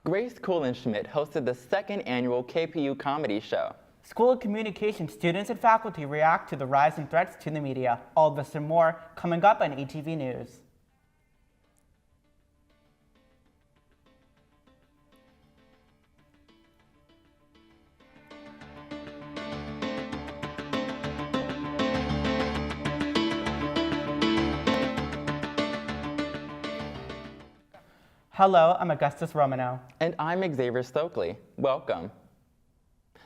Grace Schmidt hosted the second annual KPU comedy show. School of Communication students and faculty react to the rise in threats to the media. All this and more coming up on ATV News. Hello, I'm Augustus Romanow. And I'm Xavier Stokely. Welcome.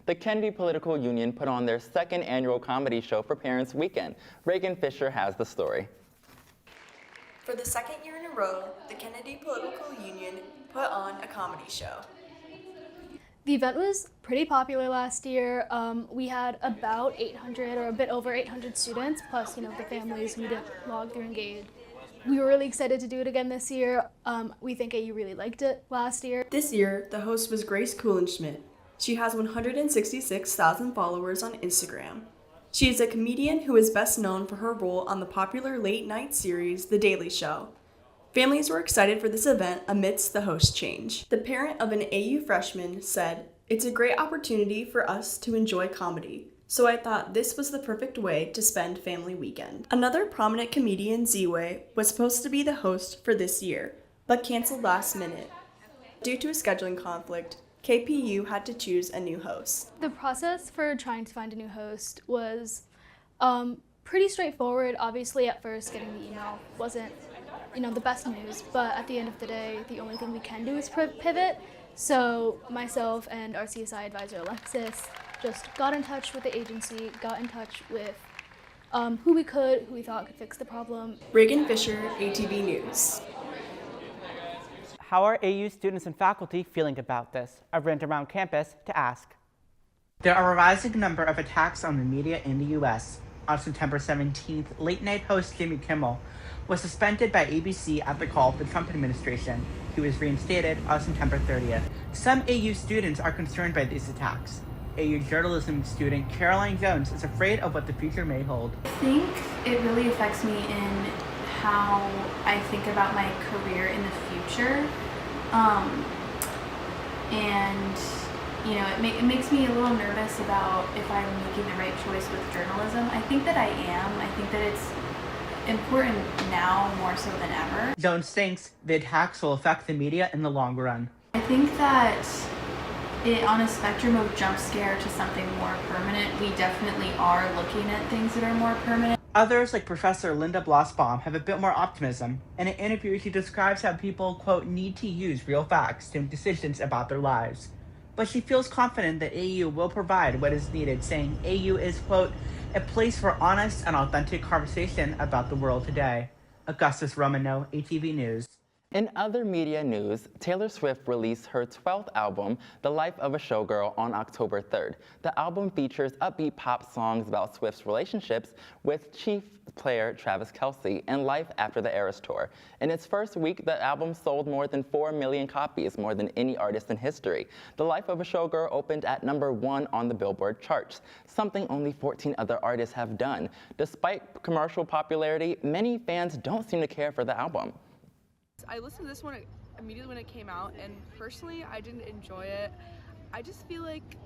The Kennedy Political Union put on their second annual comedy show for Parents Weekend. Reagan Fisher has the story. For the second year in a row, the Kennedy Political Union put on a comedy show. The event was pretty popular last year. We had about 800 or a bit over 800 students, plus the families who didn't log through Engage. We were really excited to do it again this year. We think AU really liked it last year. This year, the host was Grace Schmidt. She has 166,000 followers on Instagram. She is a comedian who is best known for her role on the popular late-night series The Daily Show. Families were excited for this event amidst the host change. The parent of an AU freshman said, "It's a great opportunity for us to enjoy comedy. So I thought this was the perfect way to spend family weekend." Another prominent comedian, Z-Way, was supposed to be the host for this year, but canceled last minute. Due to a scheduling conflict, KPU had to choose a new host. The process for trying to find a new host was pretty straightforward. Obviously, at first, getting the email wasn't the best news, but at the end of the day, the only thing we can do is pivot. So myself and our CSI advisor, Alexis, just got in touch with the agency, got in touch with who we thought could fix the problem. Reagan Fisher, ATV News. How are AU students and faculty feeling about this? I went around campus to ask. There are a rising number of attacks on the media in the U.S. On September 17th, late-night host Jimmy Kimmel was suspended by ABC at the call of the Trump administration. He was reinstated on September 30th. Some AU students are concerned by these attacks. AU journalism student Caroline Jones is afraid of what the future may hold. I think it really affects me in how I think about my career in the future. It makes me a little nervous about if I'm making the right choice with journalism. I think that I am. I think that it's important now more so than ever. Jones thinks the attacks will affect the media in the long run. I think that on a spectrum of jump scare to something more permanent, we definitely are looking at things that are more permanent. Others, like Professor Linda Blossbaum, have a bit more optimism. In an interview, she describes how people, quote, need to use real facts to make decisions about their lives. But she feels confident that AU will provide what is needed, saying AU is, quote, a place for honest and authentic conversation about the world today. Augustus Romanow, ATV News. In other media news, Taylor Swift released her 12th album, The Life of a Showgirl, on October 3rd. The album features upbeat pop songs about Swift's relationships with chief player Travis Kelce and life after the Eras Tour. In its first week, the album sold more than 4 million copies, more than any artist in history. The Life of a Showgirl opened at #1 on the Billboard charts, something only 14 other artists have done. Despite commercial popularity, many fans don't seem to care for the album. I listened to this one immediately when it came out, and personally, I didn't enjoy it. I just feel like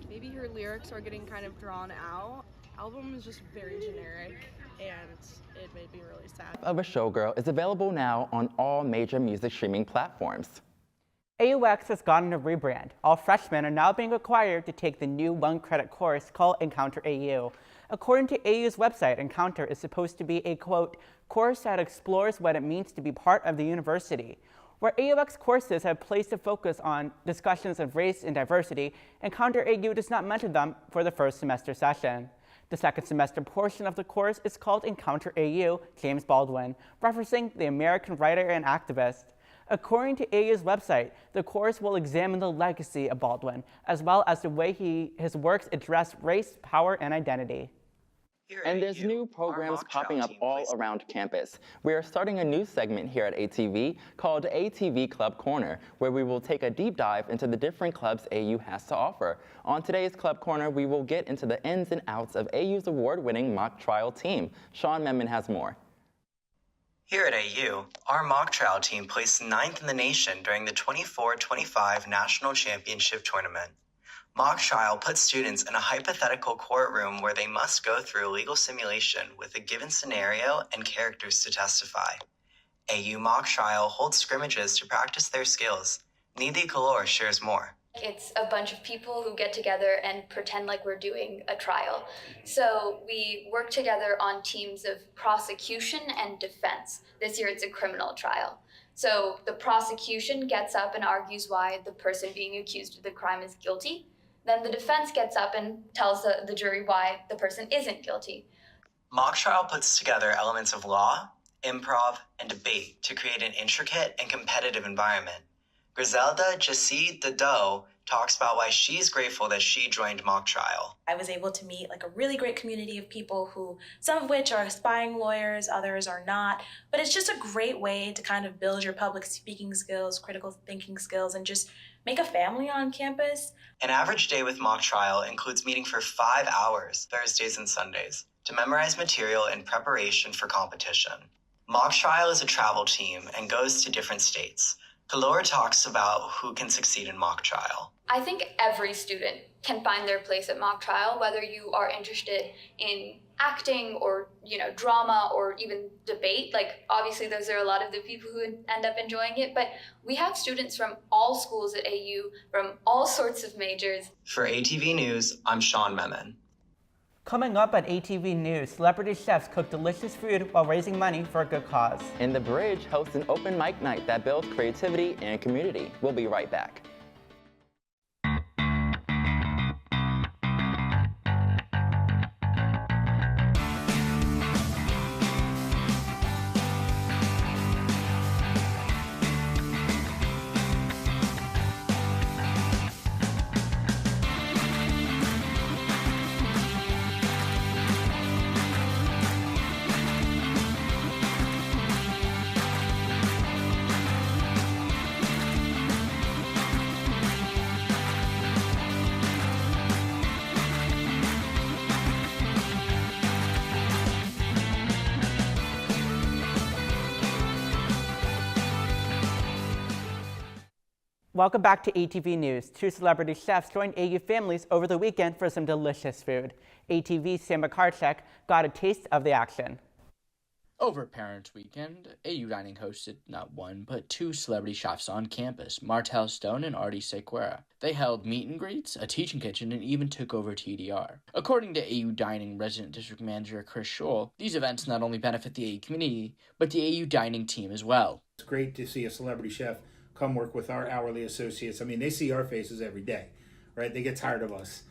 maybe her lyrics are getting kind of drawn out. Album is just very generic, and it made me really sad. Of a Showgirl is available now on all major music streaming platforms. AUX has gotten a rebrand. All freshmen are now being required to take the new one-credit course called Encounter AU. According to AU's website, Encounter is supposed to be a, quote, course that explores what it means to be part of the university. Where AUX courses have placed a focus on discussions of race and diversity, Encounter AU does not mention them for the first semester session. The second semester portion of the course is called Encounter AU, James Baldwin, referencing the American writer and activist. According to AU's website, the course will examine the legacy of Baldwin, as well as the way his works address race, power, and identity. And there's new programs popping up all around campus. We are starting a new segment here at ATV called ATV Club Corner, where we will take a deep dive into the different clubs AU has to offer. On today's Club Corner, we will get into the ins and outs of AU's award-winning mock trial team. Sean Memon has more. Here at AU, our mock trial team placed 9th in the nation during the 24-25 National Championship Tournament. Mock trial puts students in a hypothetical courtroom where they must go through a legal simulation with a given scenario and characters to testify. AU mock trial holds scrimmages to practice their skills. Nidhi Kalor shares more. It's a bunch of people who get together and pretend like we're doing a trial. So we work together on teams of prosecution and defense. This year it's a criminal trial. So the prosecution gets up and argues why the person being accused of the crime is guilty. Then the defense gets up and tells the jury why the person isn't guilty. Mock trial puts together elements of law, improv, and debate to create an intricate and competitive environment. Griselda Jassi Dado talks about why she's grateful that she joined mock trial. I was able to meet a really great community of people who, some of which are aspiring lawyers, others are not. But it's just a great way to kind of build your public speaking skills, critical thinking skills, and just make a family on campus. An average day with mock trial includes meeting for 5 hours, Thursdays and Sundays, to memorize material in preparation for competition. Mock trial is a travel team and goes to different states. Kalor talks about who can succeed in mock trial. I think every student can find their place at mock trial, whether you are interested in acting or, drama or even debate. Obviously those are a lot of the people who end up enjoying it, but we have students from all schools at AU, from all sorts of majors. For ATV News, I'm Sean Memon. Coming up on ATV News, celebrity chefs cook delicious food while raising money for a good cause. And The Bridge hosts an open mic night that builds creativity and community. We'll be right back. Welcome back to ATV News. 2 celebrity chefs joined AU families over the weekend for some delicious food. ATV's Sam Makarczyk got a taste of the action. Over Parents' Weekend, AU Dining hosted not 1, but 2 celebrity chefs on campus, Martell Stone and Artie Sequeira. They held meet and greets, a teaching kitchen, and even took over TDR. According to AU Dining Resident District Manager Chris Scholl, these events not only benefit the AU community, but the AU Dining team as well. It's great to see a celebrity chef come work with our hourly associates. I mean, they see our faces every day, right? They get tired of us.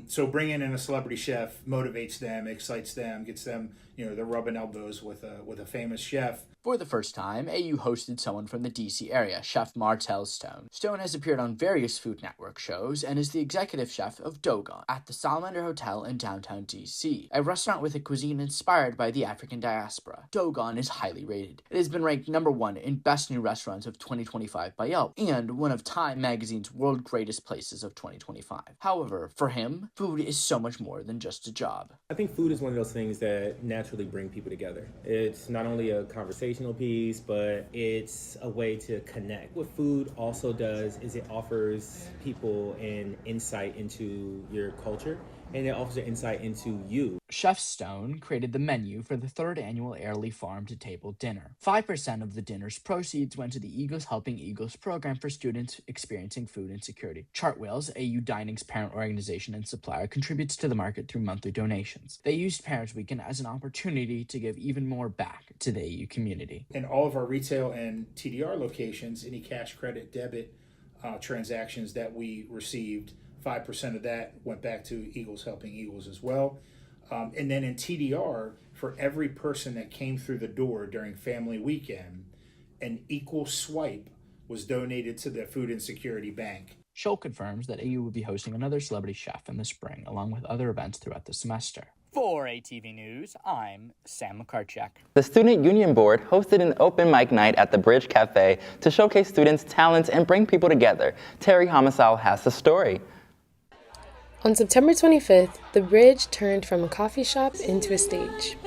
So bringing in a celebrity chef motivates them, excites them, gets them, they're rubbing elbows with a famous chef. For the first time, AU hosted someone from the DC area, Chef Martell Stone. Stone has appeared on various Food Network shows and is the executive chef of Dogon at the Salamander Hotel in downtown DC, a restaurant with a cuisine inspired by the African diaspora. Dogon is highly rated. It has been ranked number 1 in Best New Restaurants of 2025 by Yelp and one of Time Magazine's World Greatest Places of 2025. However, for him, food is so much more than just a job. I think food is one of those things that naturally bring people together. It's not only a conversational piece, but it's a way to connect. What food also does is it offers people an insight into your culture, and it offers an insight into you. Chef Stone created the menu for the 3rd annual Airlie Farm to Table dinner. 5% of the dinner's proceeds went to the Eagles Helping Eagles program for students experiencing food insecurity. Chartwell's, AU Dining's parent organization and supplier, contributes to the market through monthly donations. They used Parents' Weekend as an opportunity to give even more back to the AU community. In all of our retail and TDR locations, any cash, credit, debit transactions that we received, 5% of that went back to Eagles Helping Eagles as well. And then in TDR, for every person that came through the door during Family Weekend, an equal swipe was donated to the Food Insecurity Bank. Scholl confirms that AU will be hosting another celebrity chef in the spring, along with other events throughout the semester. For ATV News, I'm Sam Makarczyk. The Student Union Board hosted an open mic night at the Bridge Cafe to showcase students' talents and bring people together. Teri Homicile has the story. On September 25th, the Bridge turned from a coffee shop into a stage.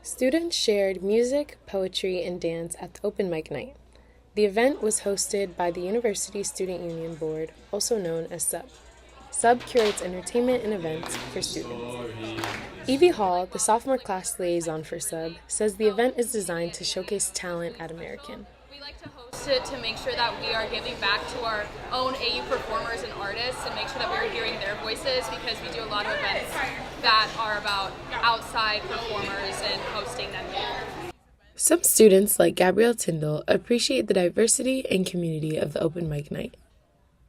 Students shared music, poetry, and dance at the open mic night. The event was hosted by the University Student Union Board, also known as SUB. SUB curates entertainment and events for students. Evie Hall, the sophomore class liaison for SUB, says the event is designed to showcase talent at American. We like to host it to make sure that we are giving back to our own AU performers and artists and make sure that we are hearing their voices, because we do a lot of events that are about outside performers and hosting them here. Some students, like Gabrielle Tyndall, appreciate the diversity and community of the open mic night.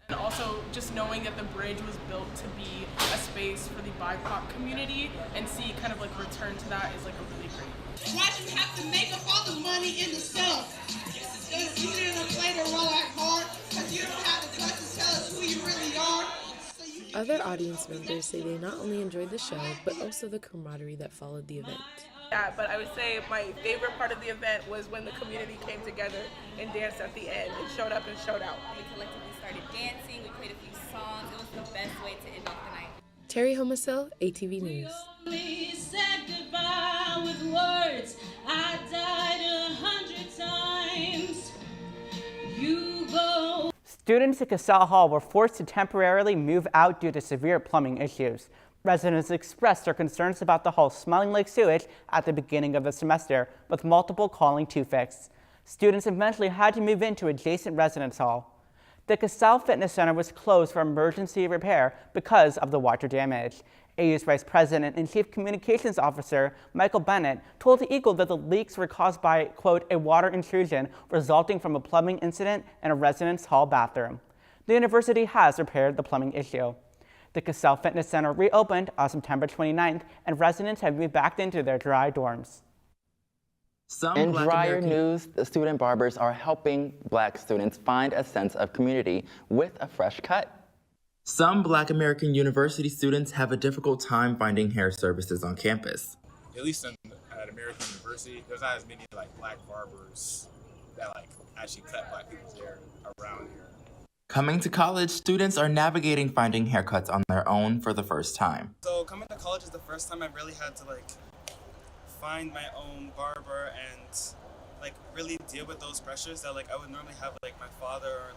And also just knowing that the bridge was built to be a space for the BIPOC community and see kind of like return to that is like a really great. Why do you have to make up all the money in the stuff? Because you didn't play the role at heart, because you don't have the guts to tell us who you really are. Other audience members say they not only enjoyed the show, but also the camaraderie that followed the event. Yeah, but I would say my favorite part of the event was when the community came together and danced at the end and showed up and showed out. We collectively started dancing, we played a few songs. It was the best way to end off the night. Teri Homicile, ATV News. We said goodbye with words. I died 100 times. You go. Students at Casale Hall were forced to temporarily move out due to severe plumbing issues. Residents expressed their concerns about the hall smelling like sewage at the beginning of the semester, with multiple calling to fix. Students eventually had to move into adjacent residence hall. The Casale Fitness Center was closed for emergency repair because of the water damage. AU's Vice President and Chief Communications Officer, Michael Bennett, told the Eagle that the leaks were caused by, quote, a water intrusion resulting from a plumbing incident in a residence hall bathroom. The university has repaired the plumbing issue. The Casale Fitness Center reopened on September 29th, and residents have moved back into their dry dorms. In drier news, the student barbers are helping Black students find a sense of community with a fresh cut. Some Black American university students have a difficult time finding hair services on campus. At least at American University, there's not as many Black barbers that actually cut Black people's hair around here. Coming to college, students are navigating finding haircuts on their own for the first time. So coming to college is the first time I really had to find my own barber and really deal with those pressures that I would normally have my father or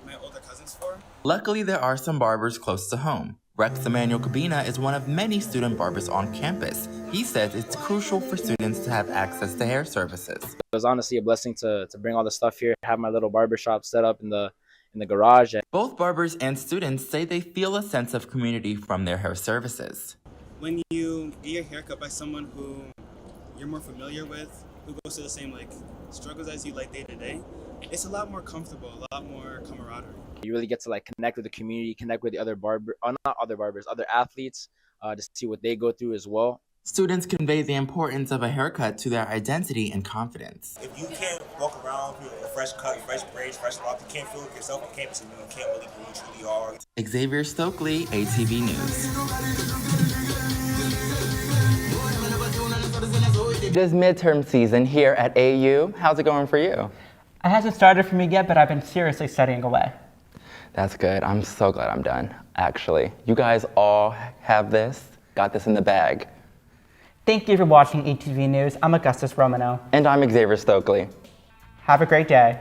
my older cousins for. Luckily, there are some barbers close to home. Rex Emmanuel Cabina is one of many student barbers on campus. He says it's crucial for students to have access to hair services. It was honestly a blessing to bring all the stuff here, have my little barbershop set up in the garage. Both barbers and students say they feel a sense of community from their hair services. When you get your hair cut by someone who you're more familiar with, who goes through the same struggles as you day to day, it's a lot more comfortable, a lot more camaraderie. You really get to connect with the community, connect with the other athletes, to see what they go through as well. Students convey the importance of a haircut to their identity and confidence. If you can't walk around with a fresh cut, fresh braids, fresh lock, you can't feel like yourself on campus, and you can't really do what you truly are. Xavier Stokely, ATV News. It is midterm season here at AU. How's it going for you? It hasn't started for me yet, but I've been seriously studying away. That's good. I'm so glad I'm done, actually. You guys all have this, got this in the bag. Thank you for watching ATV News. I'm Augustus Romanow. And I'm Xavier Stokely. Have a great day.